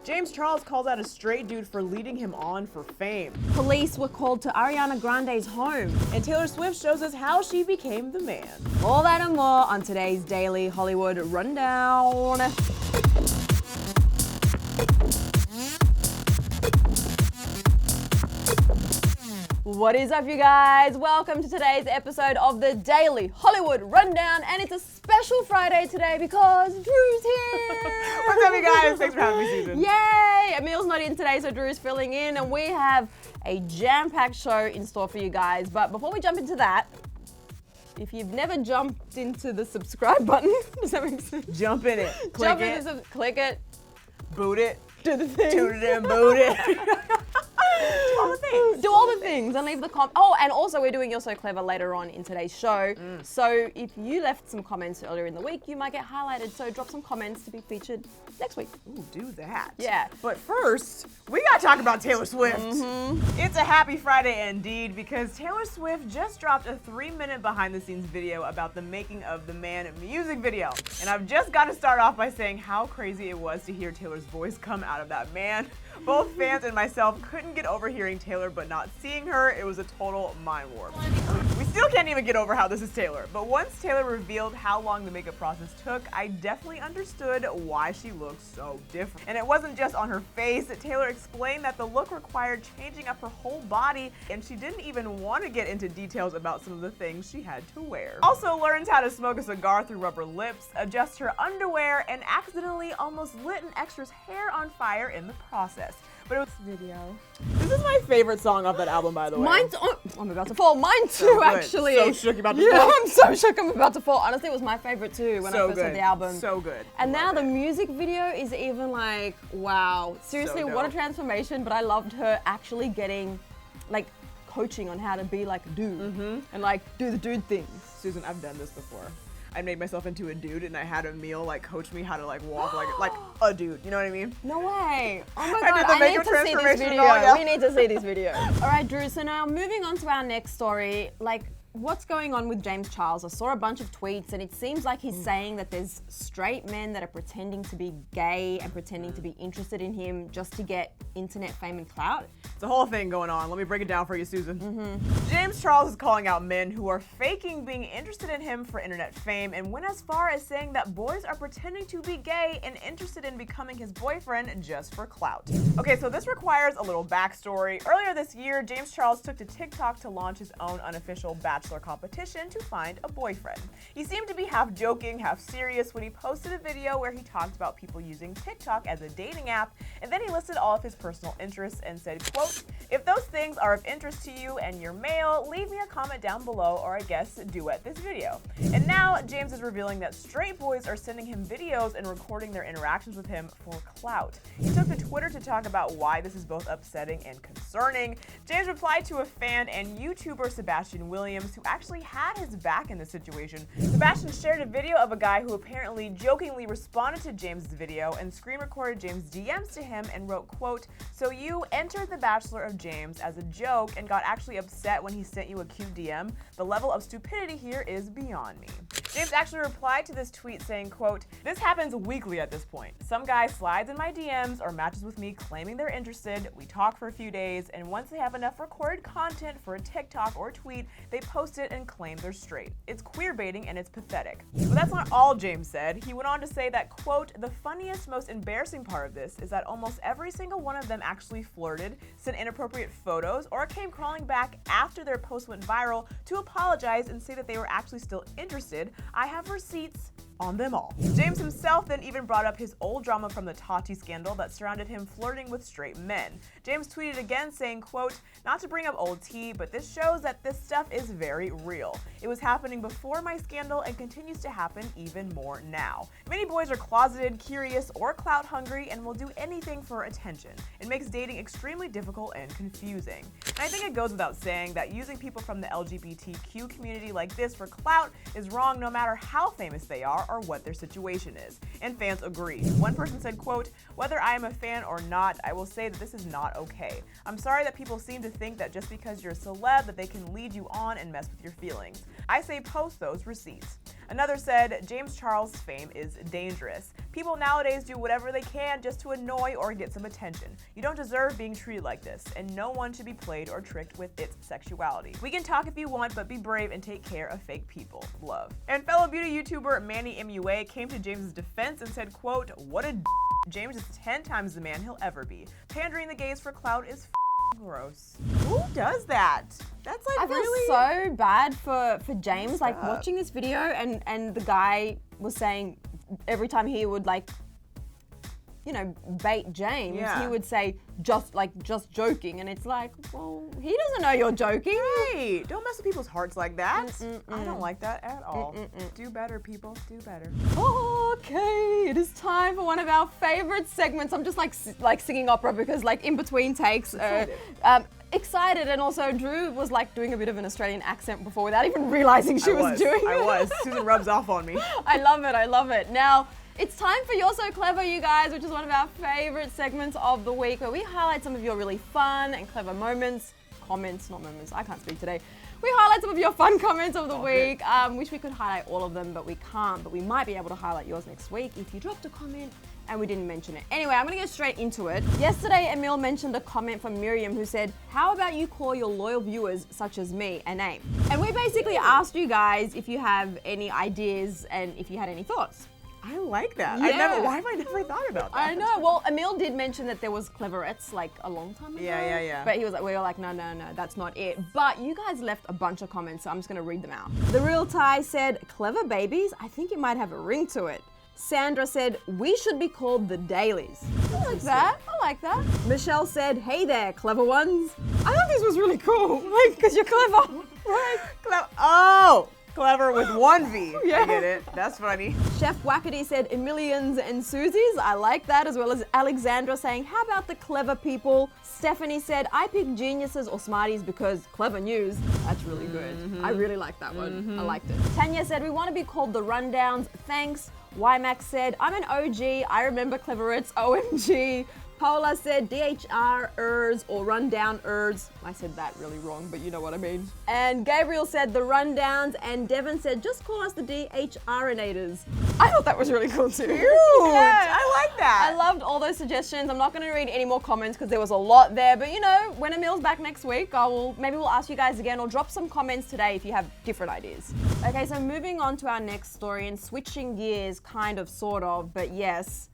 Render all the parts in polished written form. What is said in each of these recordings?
James Charles calls out a straight dude for leading him on for fame. Police were called to Ariana Grande's home. And Taylor Swift shows us how she became the man. All that and more on today's Daily Hollywood Rundown. What is up, you guys? Welcome to today's episode of the Daily Hollywood Rundown, and it's a special Friday today because Drew's here. What's up, you guys? Thanks for having me, Susan. Yay! Emil's not in today, so Drew's filling in, and we have a jam-packed show in store for you guys. But before we jump into that, if you've never jumped into the subscribe button, does that make sense? Jump in it. Click it. Boot it. Do the thing. Tune it in, boot it. Do all the things and leave the comment. Oh, and also we're doing You're So Clever later on in today's show. So if you left some comments earlier in the week, you might get highlighted. So drop some comments to be featured next week. Ooh, do that. Yeah. But first, we gotta talk about Taylor Swift. It's a happy Friday indeed because Taylor Swift just dropped a 3-minute behind-the-scenes video about the making of the Man music video. And I've just got to start off by saying how crazy it was to hear Taylor's voice come out of that man. Both fans and myself couldn't get over hearing Taylor but not seeing her. It was a total mind warp. We still can't even get over how this is Taylor, but once Taylor revealed how long the makeup process took, I definitely understood why she looked so different. And it wasn't just on her face. Taylor explained that the look required changing up her whole body, and she didn't even want to get into details about some of the things she had to wear. Also learned how to smoke a cigar through rubber lips, adjust her underwear, and accidentally almost lit an extra's hair on fire in the process. But it was video. This is my favorite song off that album, by the way. Mine's I'm about to fall. Mine too, So good. actually. So shook you're about to fall. I'm so shook I'm about to fall. Honestly, it was my favorite too when I So first good. heard the album. So good. And now Love the it. music video is even like, wow. Seriously, So what a dope. transformation. But I loved her actually getting like coaching on how to be like a dude and like do the dude things. Susan, I've done this before. I made myself into a dude and I had Emil like coach me how to like walk like a dude, you know what I mean? No way. Oh my I god, did the I need makeup to see this transformation and video. all, yeah. We need to see this video. All right, Drew, so now moving on to our next story, like what's going on with James Charles? I saw a bunch of tweets and it seems like he's saying that there's straight men that are pretending to be gay and pretending to be interested in him just to get internet fame and clout. It's a whole thing going on. Let me break it down for you, Susan. James Charles is calling out men who are faking being interested in him for internet fame and went as far as saying that boys are pretending to be gay and interested in becoming his boyfriend just for clout. Okay, so this requires a little backstory. Earlier this year, James Charles took to TikTok to launch his own unofficial bachelor competition to find a boyfriend. He seemed to be half joking, half serious when he posted a video where he talked about people using TikTok as a dating app, and then he listed all of his personal interests and said, quote, "If those things are of interest to you and you're male, leave me a comment down below or I guess duet this video." And now James is revealing that straight boys are sending him videos and recording their interactions with him for clout. He took to Twitter to talk about why this is both upsetting and concerning. James replied to a fan and YouTuber Sebastian Williams, who actually had his back in this situation. Sebastian shared a video of a guy who apparently jokingly responded to James' video and screen recorded James' DMs to him and wrote, quote, "So you entered The Bachelor of James as a joke and got actually upset when he sent you a cute DM? The level of stupidity here is beyond me." James actually replied to this tweet saying, quote, "This happens weekly at this point. Some guy slides in my DMs or matches with me claiming they're interested. We talk for a few days, and once they have enough recorded content for a TikTok or tweet, they post it and claim they're straight. It's queerbaiting and it's pathetic." But that's not all James said. He went on to say that, quote, "The funniest, most embarrassing part of this is that almost every single one of them actually flirted, sent inappropriate photos, or came crawling back after their post went viral to apologize and say that they were actually still interested. I have receipts on them all." James himself then even brought up his old drama from the Tati scandal that surrounded him flirting with straight men. James tweeted again saying, quote, "Not to bring up old tea, but this shows that this stuff is very real. It was happening before my scandal and continues to happen even more now. Many boys are closeted, curious, or clout hungry and will do anything for attention. It makes dating extremely difficult and confusing." And I think it goes without saying that using people from the LGBTQ community like this for clout is wrong no matter how famous they are or what their situation is. And fans agree. One person said, quote, "Whether I am a fan or not, I will say that this is not okay. I'm sorry that people seem to think that just because you're a celeb that they can lead you on and mess with your feelings. I say post those receipts." Another said, "James Charles' fame is dangerous. People nowadays do whatever they can just to annoy or get some attention. You don't deserve being treated like this, and no one should be played or tricked with its sexuality. We can talk if you want, but be brave and take care of fake people. Love. And fellow beauty YouTuber Manny MUA came to James's defense and said, quote, "What a James is 10 times the man he'll ever be. Pandering the gays for clout is gross." Who does that? That's like I feel really so bad for James, like watching this video, and the guy was saying every time he would like, you know, bait James, he would say just joking, and it's like, well, he doesn't know you're joking. Right. Don't mess with people's hearts like that. I don't like that at all. Do better, people. Do better. Okay, it is time for one of our favorite segments. I'm just like singing opera because like in between takes, excited, and also Drew was like doing a bit of an Australian accent before without even realizing she was doing it. I was. Susan rubs off on me. I love it. I love it. Now, it's time for You're So Clever, you guys, which is one of our favorite segments of the week where we highlight some of your really fun and clever moments. Comments, not moments. I can't speak today. We highlight some of your fun comments of the week. Wish we could highlight all of them, but we can't. But we might be able to highlight yours next week if you dropped a comment and we didn't mention it. Anyway, I'm gonna get straight into it. Yesterday, Emil mentioned a comment from Miriam who said, "How about you call your loyal viewers, such as me, a name?" And we basically asked you guys if you have any ideas and if you had any thoughts. I like that. Yeah. Why have I never thought about that? I know. Well, Emil did mention that there was Cleverettes like a long time ago. Yeah. But he was like, we were like, no, that's not it. But you guys left a bunch of comments, so I'm just gonna read them out. The Real Ty said, "Clever babies, I think it might have a ring to it." Sandra said, "We should be called the Dailies." I like that. I like that. Michelle said, "Hey there, clever ones." I thought this was really cool, like, because you're clever. Right? Oh! Clever with one V. Yeah. I get it. That's funny. Chef Wackety said Emilians and Susies. I like that, as well as Alexandra saying, "How about the clever people?" Stephanie said, "I pick geniuses or smarties because clever news." That's really good. I really like that one. I liked it. Tanya said, "We want to be called the Rundowns. Thanks." Ymax said, "I'm an OG. I remember Cleverettes. OMG." Paula said DHR-ers or rundown-ers. I said that really wrong, but you know what I mean. And Gabriel said the rundowns, and Devin said just call us the DHR-inators. I thought that was really cool too. Cute. Yeah. I like that. I loved all those suggestions. I'm not going to read any more comments because there was a lot there, but you know, when Emil's back next week, maybe we'll ask you guys again or drop some comments today if you have different ideas. Okay, so moving on to our next story and switching gears, kind of, sort of, but yes.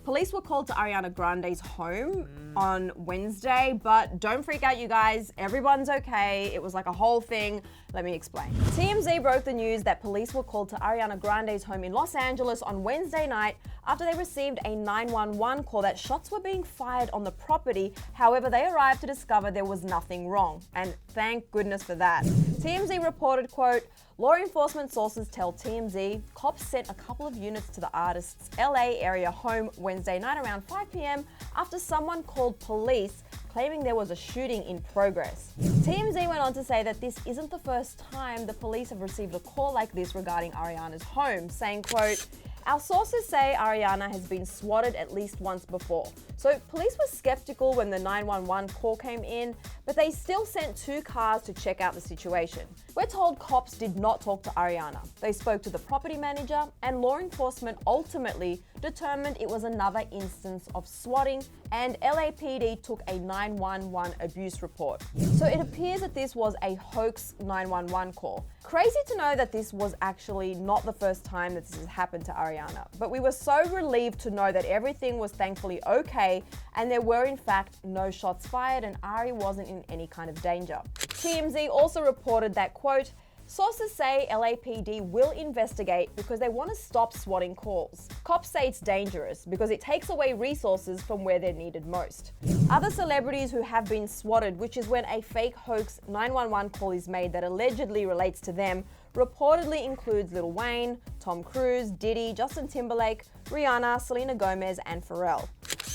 Police were called to Ariana Grande's home on Wednesday, but don't freak out, you guys. Everyone's okay. It was like a whole thing. Let me explain. TMZ broke the news that police were called to Ariana Grande's home in Los Angeles on Wednesday night after they received a 911 call that shots were being fired on the property. However, they arrived to discover there was nothing wrong, and thank goodness for that. TMZ reported, quote, "Law enforcement sources tell TMZ cops sent a couple of units to the artist's LA area home Wednesday night around 5 p.m. after someone called police claiming there was a shooting in progress." TMZ went on to say that this isn't the first time the police have received a call like this regarding Ariana's home, saying, quote, "Our sources say Ariana has been swatted at least once before. So police were skeptical when the 911 call came in, but they still sent 2 cars to check out the situation. We're told cops did not talk to Ariana. They spoke to the property manager, and law enforcement ultimately determined it was another instance of swatting, and LAPD took a 911 abuse report. So it appears that this was a hoax 911 call. Crazy to know that this was actually not the first time that this has happened to Ariana, but we were so relieved to know that everything was thankfully okay and there were in fact no shots fired and Ari wasn't in any kind of danger." TMZ also reported that, quote, "Sources say LAPD will investigate because they want to stop swatting calls. Cops say it's dangerous because it takes away resources from where they're needed most." Other celebrities who have been swatted, which is when a fake hoax 911 call is made that allegedly relates to them, reportedly includes Lil Wayne, Tom Cruise, Diddy, Justin Timberlake, Rihanna, Selena Gomez, and Pharrell.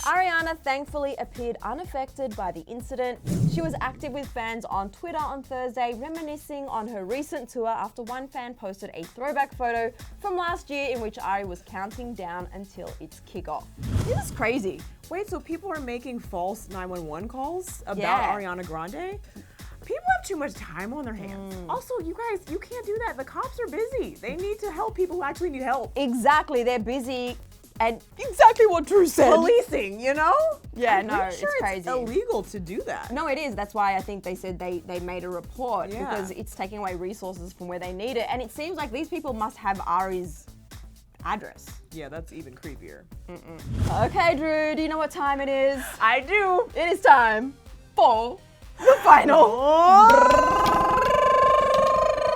Ariana thankfully appeared unaffected by the incident. She was active with fans on Twitter on Thursday, reminiscing on her recent tour after one fan posted a throwback photo from last year in which Ari was counting down until its kickoff. This is crazy. Wait, so people are making false 911 calls about Ariana Grande? People have too much time on their hands. Also, you guys, you can't do that. The cops are busy. They need to help people who actually need help. Exactly, they're busy And exactly what Drew said. Policing, you know? Yeah, I'm no, pretty sure it's crazy. illegal to do that. No, it is. That's why I think they said they made a report Yeah. because it's taking away resources from where they need it. And it seems like these people must have Ari's address. Yeah, that's even creepier. Okay, Drew, do you know what time it is? I do. It is time for the final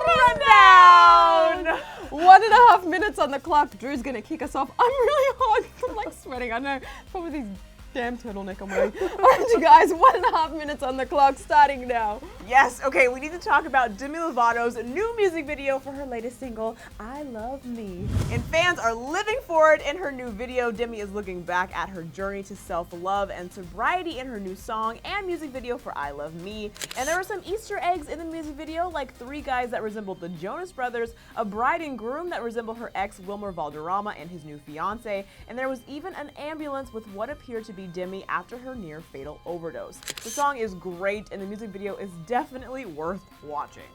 Rundown! 1.5 minutes on the clock. Drew's gonna kick us off. I'm really hot. I'm like sweating. I know. Probably these damn turtleneck I'm wearing. Alright, you guys, 1.5 minutes on the clock starting now. Yes, okay, we need to talk about Demi Lovato's new music video for her latest single, I Love Me. And fans are living for it in her new video. Demi is looking back at her journey to self-love and sobriety in her new song and music video for I Love Me. And there were some Easter eggs in the music video, like 3 guys that resembled the Jonas Brothers, a bride and groom that resembled her ex Wilmer Valderrama and his new fiance, and there was even an ambulance with what appeared to be Demi after her near fatal overdose. The song is great and the music video is definitely worth watching.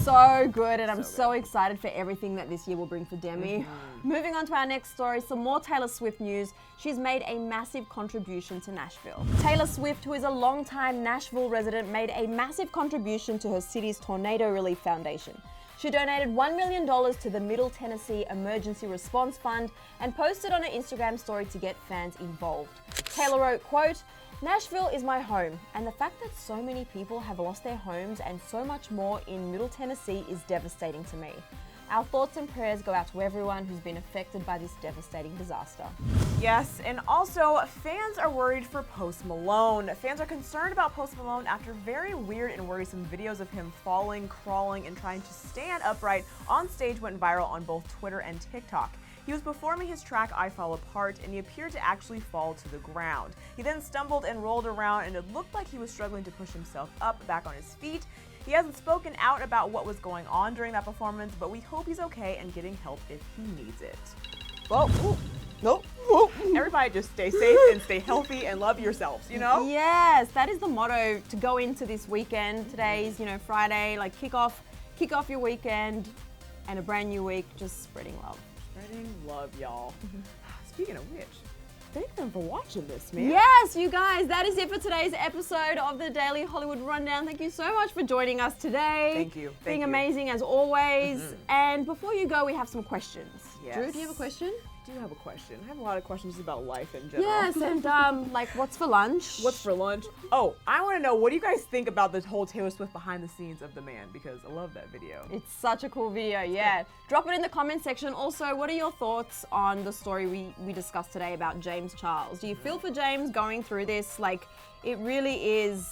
So good, and I'm So so excited for everything that this year will bring for Demi. Moving on to our next story, some more Taylor Swift news. She's made a massive contribution to Nashville. Taylor Swift, who is a longtime Nashville resident, made a massive contribution to her city's Tornado Relief Foundation. She donated $1 million to the Middle Tennessee Emergency Response Fund and posted on her Instagram story to get fans involved. Taylor wrote, quote, "Nashville is my home, and the fact that so many people have lost their homes and so much more in Middle Tennessee is devastating to me. Our thoughts and prayers go out to everyone who's been affected by this devastating disaster." Yes, and also fans are worried for Post Malone. Fans are concerned about Post Malone after very weird and worrisome videos of him falling, crawling, and trying to stand upright on stage went viral on both Twitter and TikTok. He was performing his track I Fall Apart and he appeared to actually fall to the ground. He then stumbled and rolled around and it looked like he was struggling to push himself up back on his feet. He hasn't spoken out about what was going on during that performance, but we hope he's okay and getting help if he needs it. Well, nope. Everybody just stay safe and stay healthy and love yourselves, you know? Yes, that is the motto to go into this weekend. Today's, Friday, like kick off your weekend and a brand new week, just spreading love. Spreading love, y'all. Speaking of which, thank them for watching this, man. Yes, you guys, that is it for today's episode of the Daily Hollywood Rundown. Thank you so much for joining us today. Thank you. Being amazing as always. And before you go, we have some questions. Yes. Drew, do you have a question? I do have a question. I have a lot of questions about life in general. Yes, and like what's for lunch? What's for lunch? Oh, I want to know, what do you guys think about the whole Taylor Swift behind the scenes of The Man? Because I love that video. It's such a cool video, yeah. Drop it in the comment section. Also, what are your thoughts on the story we discussed today about James Charles? Do you feel for James going through this? Like, it really is,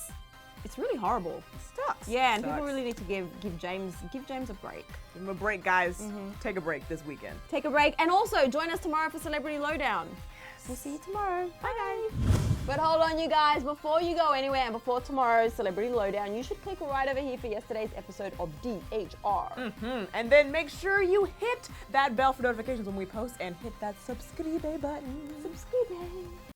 it's really horrible. It sucks. Yeah, and Sucks. people really need to give James a break. Give him a break, guys. Take a break this weekend. Take a break, and also join us tomorrow for Celebrity Lowdown. We'll see you tomorrow. Bye, guys. But hold on, you guys. Before you go anywhere and before tomorrow's Celebrity Lowdown, you should click right over here for yesterday's episode of DHR. And then make sure you hit that bell for notifications when we post and hit that subscribe button. Subscribe.